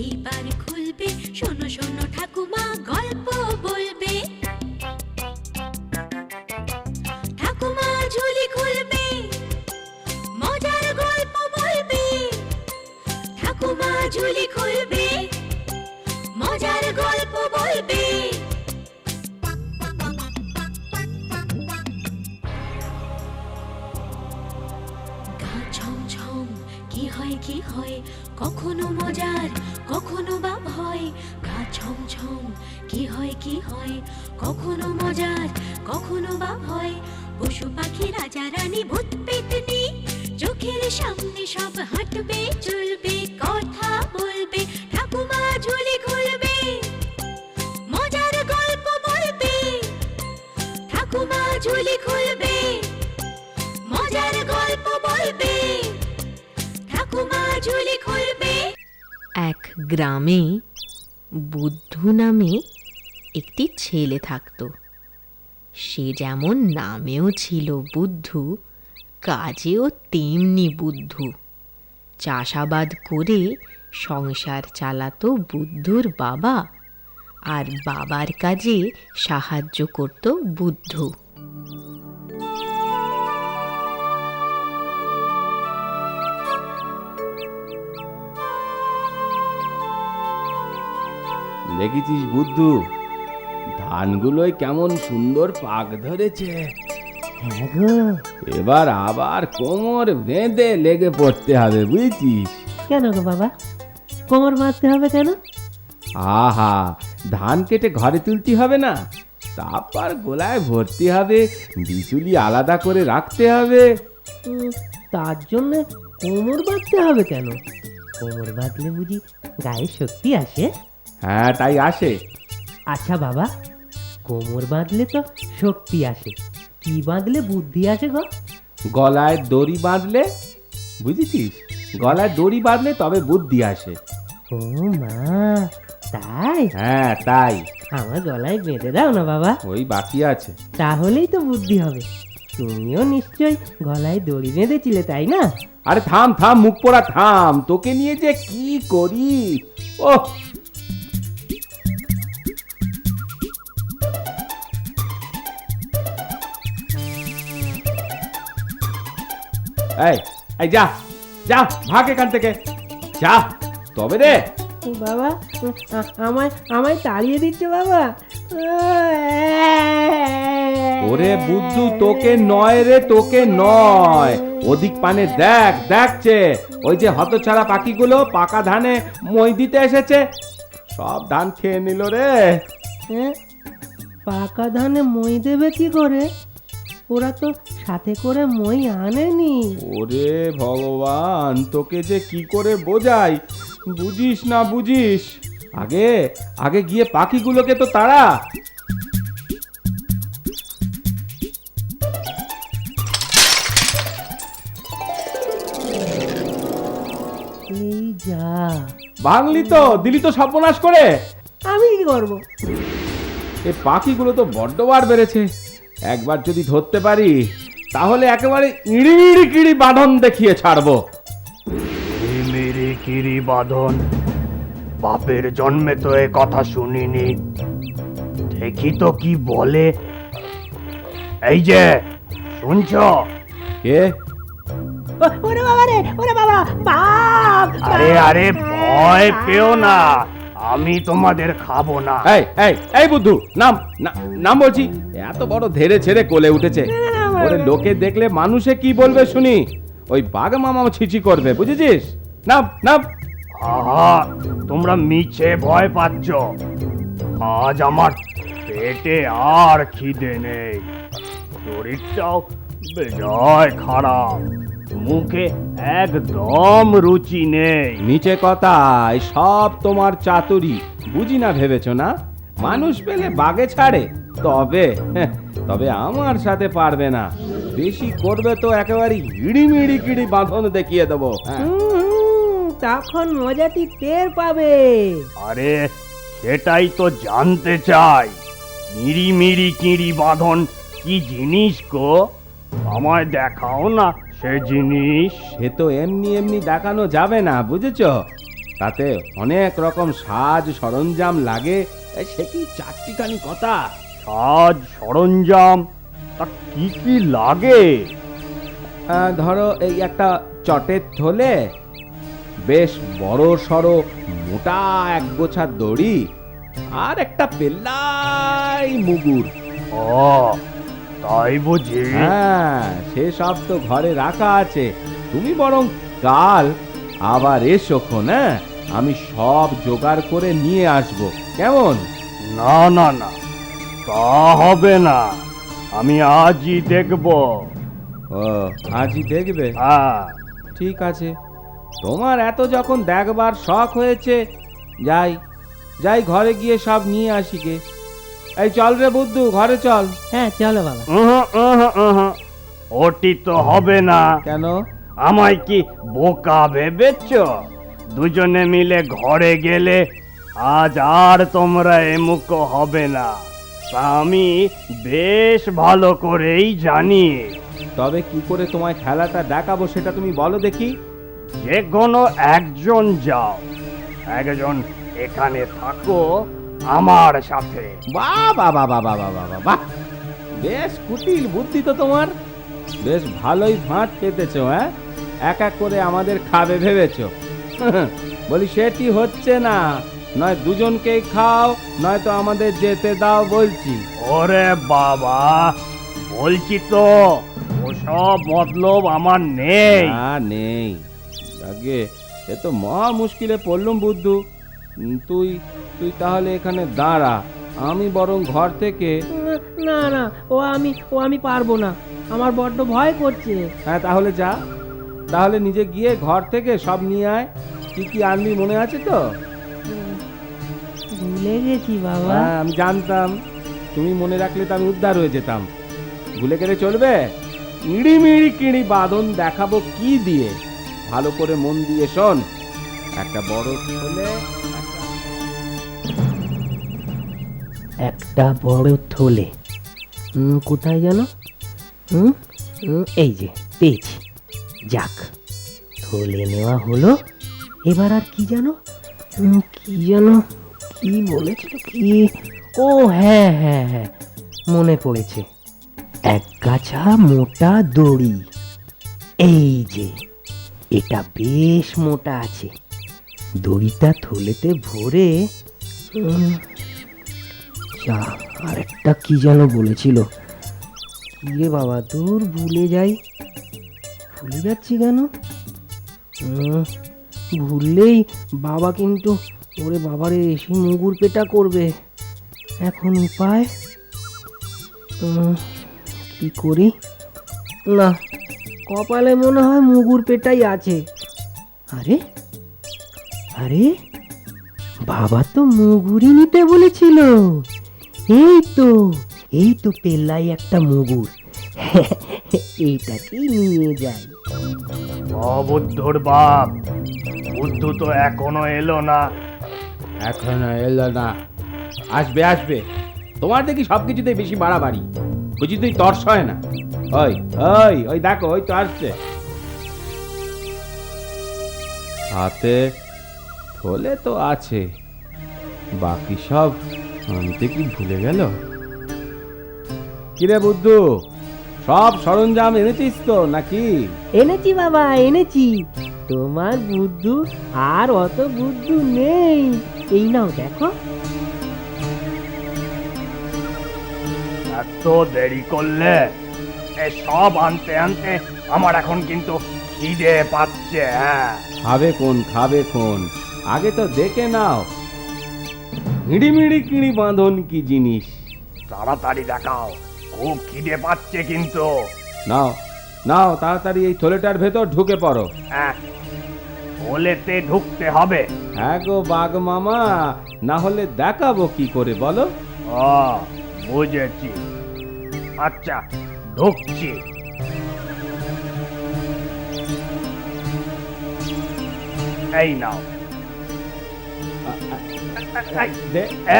এইবার খুলবে, শোনো শোনো ঠাকুমা গল্প বলবে। ঠাকুমা ঝুলি খুলবে, মজার গল্প বলবে। ঠাকুমা ঝুলি খুলবে, মজার গল্প বলবে। গা ছমছম কি হয় কি হয়, কখনো মজার কখনো বা ভয়। গা ছমছম কি হয় কি হয়, কখনো মজার কখনো বা ভয়। পশু পাখি রাজা রানী ভূত পেতনি চোখের সামনে সব হাঁটবে চলবে, কথা বলবে। ঠাকুমা ঝুলি খুলবে, মজার গল্প বলবে। ঠাকুমা ঝুলি খুলবে, মজার গল্প বলবে। ঠাকুমা ঝুলি খুলবে। এক গ্রামে বুদ্ধু নামে একটি ছেলে থাকত। সে যেমন নামেও ছিল বুদ্ধু, কাজেও তেমনি বুদ্ধু। চাষাবাদ করে সংসার চালাতো বুদ্ধুর বাবা, আর বাবার কাজে সাহায্য করত বুদ্ধু। দেখেছিস বুদ্ধু, ধানগুলোয় কেমন সুন্দর পাক ধরেছে। হ্যাঁ গো। এবার আবার কোমর বেঁধে লেগে পড়তে হবে, বুঝছিস? কেন গো বাবা, কোমর বাঁধতে হবে কেন? আহা, ধান কেটে ঘরে তুলতে হবে না, তারপর গোলায় ভর্তি হবে, বিচুলি আলাদা করে রাখতে হবে। তার জন্য কোমর বাঁধতে হবে কেন? কোমর বাঁধলে বুঝি গায়ে শক্তি আসে? হ্যাঁ, তাই আসে। আচ্ছা বাবা, কোমর বাঁধলে তো শক্তি আসে, কি বাঁধলে বুদ্ধি আসে গো? গলায় দড়ি বাঁধলে, বুঝেছিস? গলায় দড়ি বাঁধলে তবে বুদ্ধি আসে। ও মা, তাই? হ্যাঁ, তাই। আমার গলায় বেঁধে দাও না বাবা, ওই বাকি আছে। তাহলেই তো বুদ্ধি হবে। তুমিও নিশ্চয়ই গলায় দড়ি বেঁধেছিলে, তাই না? আরে থাম থাম, মুখ পোড়া থাম, তোকে নিয়ে যে কি করি। ও এই এই যা যা, ভাগ এখান থেকে, যা তবে রে। ও বাবা, আমায় আমায় তাড়িয়ে দিচ্ছে বাবা। ওরে বুদ্ধু, তোকে নয় রে, তোকে নয়। ওদিক পানে দেখ, দেখছে ওই যে হতছাড়া পাখিগুলো পাকা ধানে মই দিতে এসেছে, সব ধান খেয়ে নিল রে। পাকা ধানে মই দেবে কি করে? ওরা তো সাথে করে মই আনেনি। ওরে ভগবান, তোকে যে কি করে বোঝাই, বুঝিস না বুঝিস। আগে আগে গিয়ে পাখিগুলোকে তো তাড়া। এই যা, ভাঙলি তো, দিলি তো সর্বনাশ করে। আমি কি করবো? এই পাখিগুলো তো বড্ড বার বেড়েছে, একবার যদি ধরতে পারি তাহলে একেবারে ইড়িমিড়ি কিড়ি বাঁধন দেখিয়ে ছাড়বো। মেরে কিরি বাঁধন, বাপের জন্মে তো এ কথা শুনিনি। দেখি তো কি বলে। এই যে শুনছো? কে? ওরে বাবা রে, ওরে বাবা, বাপ! আরে আরে, ভয় পেও না, আমি তোমাদের খাবো না। এই এই এই বুদ্ধু, নাম নাম বলছি। এত বড় ধেড়ে ছেড়ে কোলে উঠেছে, ওরে লোকে দেখলে মানুষে কি বলবে শুনি। ওই বাঘ মামা ছিচি করবে, বুঝেছিস? নাম নাম। আহা, তোমরা মিছে ভয় পাচ্ছ। আজ আমার পেটে আর খিদে নেই, শরীরটাও বেজায় খারাপ, মুখে একদম রুচি নেই। নিচে কথায় সব তোমার চাতুরি, বুঝি না ভেবেছ না? মানুষ পেলে বাগে ছাড়ে, তবে তবে আমার সাথে পারবে না। বেশি করবে তো একেবারে হিড়িমিড়ি কিড়ি বাঁধন দেখিয়ে দেবো। তখন মজাটি টের পাবে। আরে সেটাই তো জানতে চাই, মিড়ি কিড়ি বাঁধন কি জিনিস গো? আমায় দেখাও না সে জিনিস। সে তো এমনি এমনি দেখানো যাবে না, বুঝেছ? তাতে অনেক রকম সাজ সরঞ্জাম লাগে, সে কি চারটিখানি কথা। সাজ সরঞ্জাম তা কি কি লাগে? ধরো এই একটা চটের থলে, বেশ বড় সড়ো মোটা এক গোছা দড়ি, আর একটা পেল্লাই মুগুর। ও তাই বুঝি? হ্যাঁ, সে সব তো ঘরে রাখা আছে। তুমি বরং কাল আবার এসো খন, হ্যাঁ? আমি সব জোগাড় করে নিয়ে আসবো, কেমন? না না না, তা হবে না, আমি আজই দেখব। ও, আজই দেখবে? হ্যাঁ। ঠিক আছে, তোমার এত যখন দেখবার শখ হয়েছে, যাই যাই ঘরে গিয়ে সব নিয়ে আসি গে। এই চল রে বুদ্ধু, ঘরে চল। হ্যাঁ চলো বাবা। ওটি তো হবে না। কেন? আমায় কি বোকা ভেবেছ? দুজনে মিলে ঘরে গেলে আজ আর তোমরা এমুক হবে না, তা আমি বেশ ভালো করেই জানি। তবে কি করে তোমায় খেলাটা দেখাবো সেটা তুমি বলো দেখি। যে কোনো একজন যাও, একজন এখানে থাকো আমার সাথে। বাহ বাহ বাহ বাহ বাহ বাহ বাহ বাহ, বেশ কুটিল বুদ্ধি তো তোমার। বেশ ভালোই ফাঁদ পেতেছো, হ্যাঁ? এক এক করে আমাদের খাবে ভেবেছো। বলি সেটি হচ্ছে না, নয় দুজনকেই খাও, নয়তো আমাদের যেতে দাও বলছি। ওরে বাবা, বলছি তো ওসব মতলব আমার নেই। নেই আগে, এ তো মহা মুশকিলে পড়লুম বুদ্ধু। তুই তুই তাহলে এখানে দাঁড়া, আমি বরং ঘর থেকে। না না, ও আমি পারবো না, আমার বড্ড ভয় করছে। হ্যাঁ তাহলে যা, তাহলে নিজে গিয়ে ঘর থেকে সব নিয়ে আয়। কি কি আনবি মনে আছে তো? ভুলে গেছি বাবা। হ্যাঁ, আমি জানতাম তুমি মনে রাখলে তো আমি উদ্ধার হয়ে যেতাম। ভুলে গেলে চলবে? ইড়িমিড়ি কিড়ি বাঁধন দেখাবো কি দিয়ে, ভালো করে মন দিয়ে শোন। একটা বড় থলে, একটা বড় থলে, কোথায় যেন? এই যে পেয়েছি। যাক, থলে নেওয়া হলো। এবার আর কি যেন কি বলেছিল কি? ও হ্যাঁ হ্যাঁ হ্যাঁ, মনে পড়েছে। এক গাছা মোটা দড়ি। এই যে, এটা বেশ মোটা আছে। দড়িটা থলেতে ভরে আর একটা কি যেন বলেছিল। কি রে বাবা, দূর ভুলে যাচ্ছি কেন? ভুললেই বাবা কিন্তু, ওরে বাবারে, সেই মুগুর পেটা করবে। এখন উপায় কি করি? না, কপালে মনে হয় মুগুর পেটাই আছে। আরে আরে, বাবা তো মুগুরই নিতে বলেছিল। এই তো পেল্লাই একটা মুগুর। এইটাকেই নিয়ে যাই। বুদ্ধুর বাপ, বুদ্ধু তো এখনো এলো না। এখনো এলো না? আসবে আসবে, তোমার দেখি সবকিছুতে বেশি বাড়াবাড়ি, বুঝি তুই তর্স হয় না। ওই ওই ওই দেখো, ওই তো আসছে। হাতে থলে তো আছে, বাকি সব আনতে কি ভুলে গেল? কিরে বুদ্ধু, সব সরঞ্জাম এনেছিস তো নাকি? এনেছি বাবা, এনেছি। তোমার বুদ্ধু আর অত বুদ্ধু নেই। এই নাও দেখো। এত দেরি করলে? সব আনতে আনতে আমার এখন কিন্তু খিদে পাচ্ছে। হ্যাঁ, খাবে কোন, আগে তো দেখে নাও হিড়িমিড়ি কিড়ি বাঁধন কি জিনিস। তাড়াতাড়ি দেখাও, খুব খিদে পাচ্ছে কিন্তু। নাও নাও, তাড়াতাড়ি এই থলেটার ভেতর ঢুকে পড়ো। থলেতে ঢুকতে হবে? হ্যাঁ গো বাঘ মামা, না হলে দেখাবো কি করে বলো? বুঝেছি, আচ্ছা ঢুকছি। এই নাও।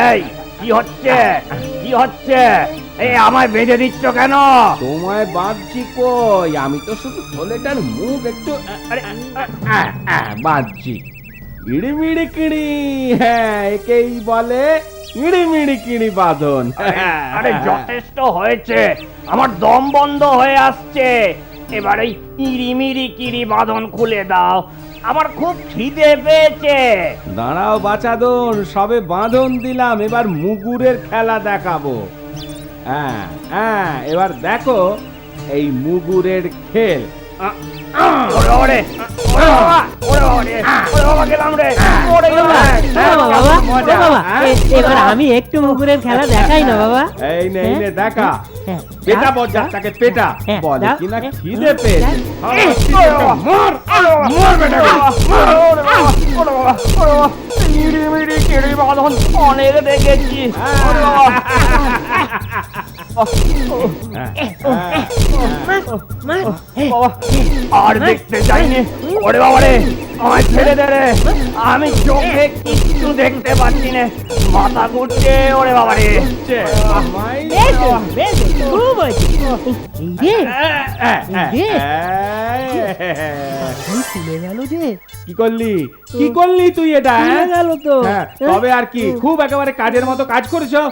এই কি হচ্ছে? এই আমায় বেঁধে দিচ্ছ কেন? তোমায় বাঁধছি কই, আমি তো শুধু থলেটার মুখ একটু বাঁধছি। ইড়িমিড়ি কিড়ি, হ্যাঁ একেই বলে ইড়িমিড়ি কিড়ি বাঁধন। আরে যথেষ্ট হয়েছে, আমার দম বন্ধ হয়ে আসছে। এবার এই ইরিমিরি কিরি বাঁধন খুলে দাও, আমার খুব খিদে পেয়েছে। দাঁড়াও বাচাদন, সবে বাঁধন দিলাম, এবার মুগুরের খেলা দেখাবো। হ্যাঁ হ্যাঁ, এবার দেখো এই মুগুরের খেল। ওরে ওরে, ওরে বাবা, ওরে বাবা রে, ওরে বাবা গেলাম রে, ওরে বাবা, বাবা, মজা, বাবা, হ্যাঁ? এবার আমি একটু মুগুরের খেলা দেখাই না বাবা। এই নে এই নে দেখা, হ্যাঁ, পেটা দাও, বজ্জাতটাকে পেটা, হ্যাঁ, বলে দাও, কিনা হ্যাঁ, খিদে পেয়েছে। মর মর বেটা, ওরে বাবা, ওরে বাবা, ওরে বাবা, ইরিমিরি কিরি বাঁধন অনেক দেখেছি। ওরে বাবা, মা, বাবা, আর দেখতে চাইনি। ওরে বাবা রে, আমায় ছেড়ে দে রে, আমি চোখে কিচ্ছু দেখতে পাচ্ছি না, মাথা ঘুরছে। ওরে বাবা রে, বেশ, বেশ, খুব হয়েছে। এই যে, এখন খুলে গেল যে, কি করলি কি করলি তুই এটা? খুলে হ্যাঁ? গেল তো। হ্যাঁ, তবে আর কি, খুব একেবারে কাজের মতো কাজ করেছো।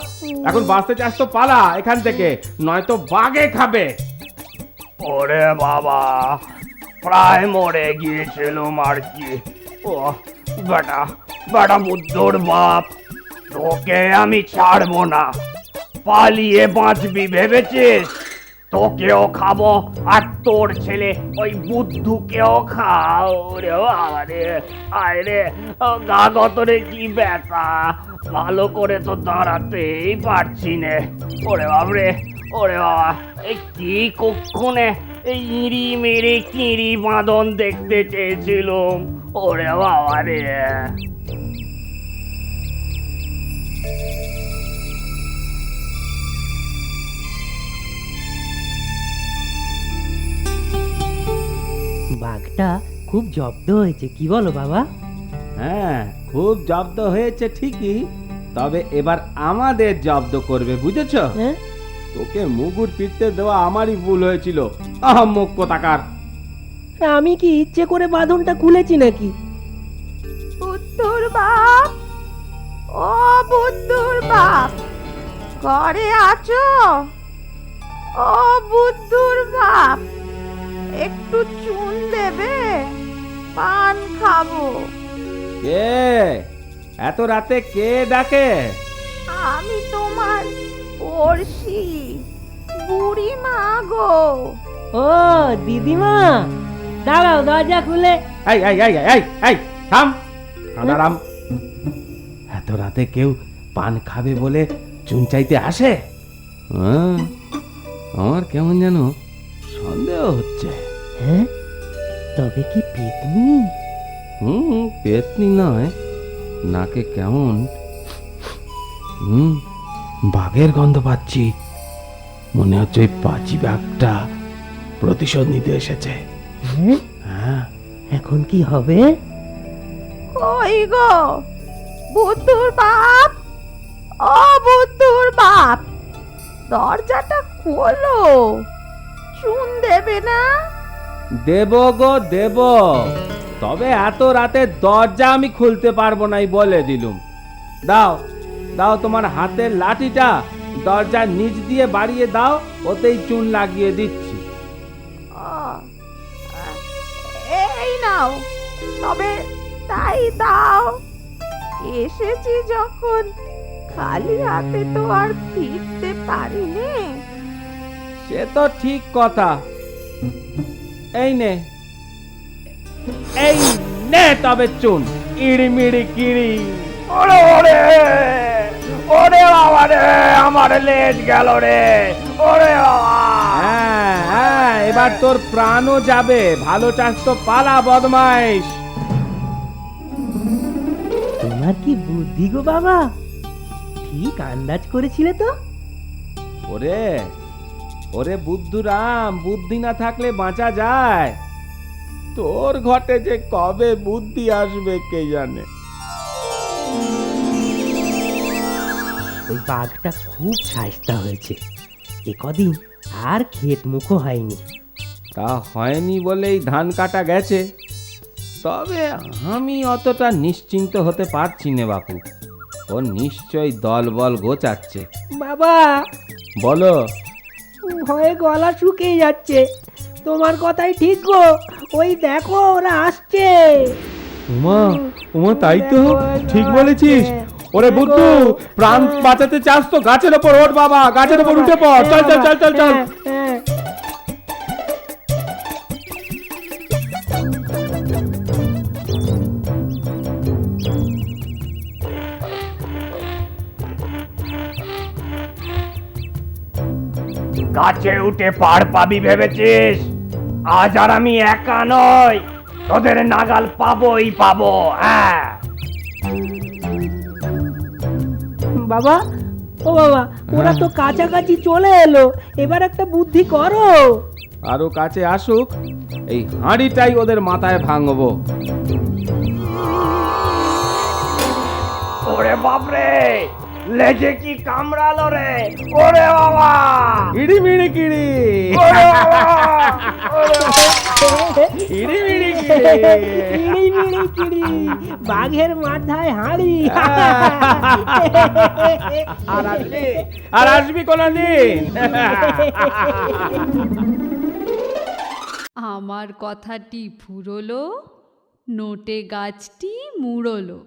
এখন বাঁচতে চাস তো পালা এখান থেকে, নয়তো বাগে খাবে। ওরে বাবা, প্রায় মরে গিয়েছিলাম আর কি। ও বেটা, বেটা বুদ্ধর বাপ, তোকে আমি ছাড়বো না। পালিয়ে বাঁচবি ভেবেছিস? তোকেও খাবো, আর তোর ছেলে ওই বুদ্ধুকেও খাও। রে বাবা রে, আয় রে, গা গতরে কি ব্যথা, ভালো করে তো দাঁড়াতেই পারছি নে। ওরে বাবরে, ওরে বাবা, এই কি কক্ষণে এই ইঁড়ি মেরে কিঁড়ি বাঁধন দেখতে চেয়েছিলুম। ওরে বাবা রে। বাঘটা খুব জব্দ হয়েছে, কি বলো বাবা? হ্যাঁ, খুব জব্দ হয়েছে ঠিকই, তবে এবার আমাদের জব্দ করবে, বুঝেছ? হ্যাঁ? তোকে মুগুর পিটতে দেওয়া আমারই ভুল হয়েছিল, আহাম্মক কোথাকার। আমি কি ইচ্ছে করে বাঁধনটা খুলেছি নাকি? বুদ্ধুর বাপ, ও বুদ্ধুর বাপ, ঘরে আছো? ও বুদ্ধুর বাপ, একটু চুন দেবে, পান খাবো। কে এত রাতে কে ডাকে? আমি তোমার পড়শি বুড়ি মা গো। ও দিদিমা, দাঁড়াও, দরজা খুলে। এই এই এই এই এই থাম, দাঁড়াম। এত রাতে কেউ পান খাবে বলে চুন চাইতে আসে? হ্যাঁ, আমার কেমন যেন সন্দেহ হচ্ছে। হ্যাঁ, তবে কি পেতনি? পেতনি নয়, নাকে কেমন বাঘের গন্ধ পাচ্ছি। মনে হচ্ছে ওই পাঁচি বাঘটা প্রতিশোধ নিতে এসেছে। হ্যাঁ, হ্যাঁ, এখন কি হবে? কই গো বুদ্ধুর বাপ, ও বুদ্ধুর বাপ, দরজাটা খোলো, চুন দেবে না? দেব গো দেব, তবে এত রাতে দরজা আমি খুলতে পারবো নাই বলে দিলুম। দাও দাও তোমার হাতের লাঠিটা, দরজার নিচ দিয়ে বাড়িয়ে দাও, ওতেই চুন লাগিয়ে দিচ্ছি। ও, এই নাও, তবে তাই দাও, এসেছি যখন খালি হাতে তো আর ফিরতে পারি নে। সে তো ঠিক কথা। এই নে, এই নে তবে চুন, ইড়িমিড়ি কিড়ি। ওরে ওরে, ওরে বাবা রে, আমার লেজ গেল রে। ওরে বাবা, হ্যাঁ হ্যাঁ, এবার তোর প্রাণও যাবে। ভালো চাস তো পালা, বদমাইশ। তোমার কি বুদ্ধি গো বাবা, ঠিক আন্দাজ করেছিলে তো। ওরে ওরে বুদ্ধুরাম, বুদ্ধি না থাকলে বাঁচা যায়? তোর ঘটে যে কবে বুদ্ধি আসবে কে জানে। ওই বাঘটা খুব শায়েস্তা হয়েছে, এ কদিন আর ক্ষেত মুখো হয়নি। তা হয়নি বলেই ধান কাটা গেছে। তবে আমি অতটা নিশ্চিন্ত হতে পারছি না বাপু। ও নিশ্চয়ই দলবল গোচাচ্ছে। বাবা, বলো। ভয়ে গলা শুকিয়ে যাচ্ছে। তোমার কথাই ঠিক গো, ওই দেখো ওরা আসছে। উমা, উমা, তাই তো, দেখো, ঠিক ওরা বলেছিস। আসছে। ওরে বুদ্ধু, প্রাণ বাঁচাতে চাস তো গাছের ওপর ওঠ বাবা, গাছের ওপর উঠে পড়। চল চল চল চল চল। হ্যাঁ, হ্যাঁ। গাছে উঠে পার পাবি ভেবেছিস? আজ আর আমি একা নই, তোদের নাগাল পাবোই পাবো। হ্যাঁ, বাবা, ও বাবা, ওরা তো কাছাকাছি চলে এলো। এবার একটা বুদ্ধি করো। আরো কাছে আসুক, এই হাঁড়িটাই ওদের মাথায় ভাঙবো। ওরে বাপরে, লেজে কি কামড়ালো রে! ওরে বাবা, ইড়ি মিড়ি কিড়ি, ওরে বাবা, ওরে বাবা! ইড়ি মিড়ি কিড়ি। কিড়ি মিড়ি কিড়ি, বাঘের মাথায় হাঁড়ি। আর আসবি কোনদিন? আমার কথাটি ফুরলো, নোটে গাছটি মুড়লো।